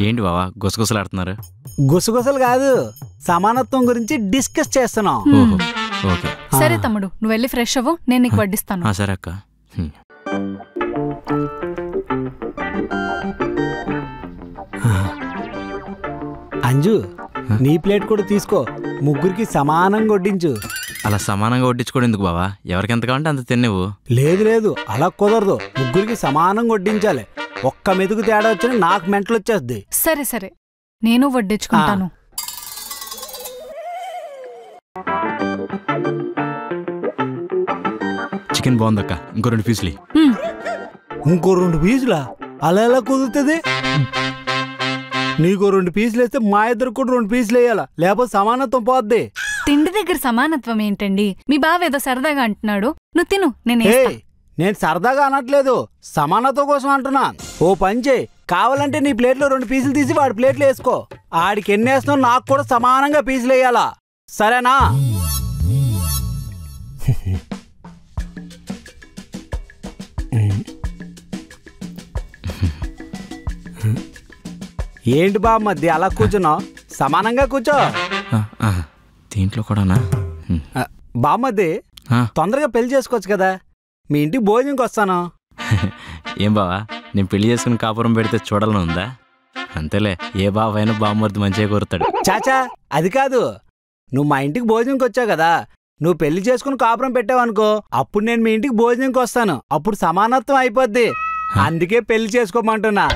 ఏంటి బావా గుసగుసలాడుతున్నారు? గుసగుసలు కాదు, సమానత్వం గురించి డిస్కస్ చేస్తున్నాం. ఓహో ఓకే. సరే తమ్ముడు, నువ్వు వెళ్ళి ఫ్రెష్ అవ్వు, నేను నీకు వడ్డిస్తాను. సరే అక్క. అంజు, నీ ప్లేట్ కూడా తీసుకో, ముగ్గురికి సమానంగా వడ్డించు. అలా సమానంగా వడ్డించుకోవడం ఎందుకు బావా? ఎవరికి ఎంత కావాలంటే అంత తినేవు. లేదు లేదు, అలా కుదరదు. ముగ్గురికి సమానంగా వడ్డించాలి. ఒక్క మెతుకు తేడా వచ్చినా నాకు మెంటలు వచ్చేస్తుంది. సరే సరే, నేను వడ్డించుకుంటాను. చికెన్ బాగుందక్క, ఇంకో 2 పీసులు. ఇంకో 2 పీసులా? అలా ఎలా కుదురుతుంది? నీకో 2 పీసులు వేస్తే మా ఇద్దరు కూడా 2 పీసులు వేయాలా, లేకపోతే సమానత్వం పోద్ది. తిండి దగ్గర సమానత్వం ఏంటండి? మీ బావ ఏదో సరదాగా అంటున్నాడు, నువ్వు తిను. నేను సరదాగా అనట్లేదు, సమానత్వం కోసం అంటున్నా. ఓ పని చేయి, కావాలంటే నీ ప్లేట్లో 2 పీసులు తీసి వాడి ప్లేట్లో వేసుకో. ఆడికి ఎన్ని వేస్తున్నావు నాకు కూడా సమానంగా పీసులు వేయాలా, సరేనా? ఏంటి బామ్మద్ది అలా కూర్చున్నావు? సమానంగా కూర్చో. దీంట్లో కూడానా? బామ్మద్ది, తొందరగా పెళ్లి చేసుకోవచ్చు కదా, మీ ఇంటికి భోజనంకి వస్తాను. ఏం బావా, నేను పెళ్లి చేసుకుని కాపురం పెడితే చూడాలని ఉందా? అంతేలే, ఏ బావ అయినా బామ్మర్ది మంచిగా కోరుతాడు. చాచా, అది కాదు, నువ్వు మా ఇంటికి భోజనంకి వచ్చావు కదా, నువ్వు పెళ్లి చేసుకుని కాపురం పెట్టావనుకో, అప్పుడు నేను మీ ఇంటికి భోజనంకి వస్తాను. అప్పుడు సమానత్వం అయిపోద్ది. అందుకే పెళ్లి చేసుకోమంటున్నా.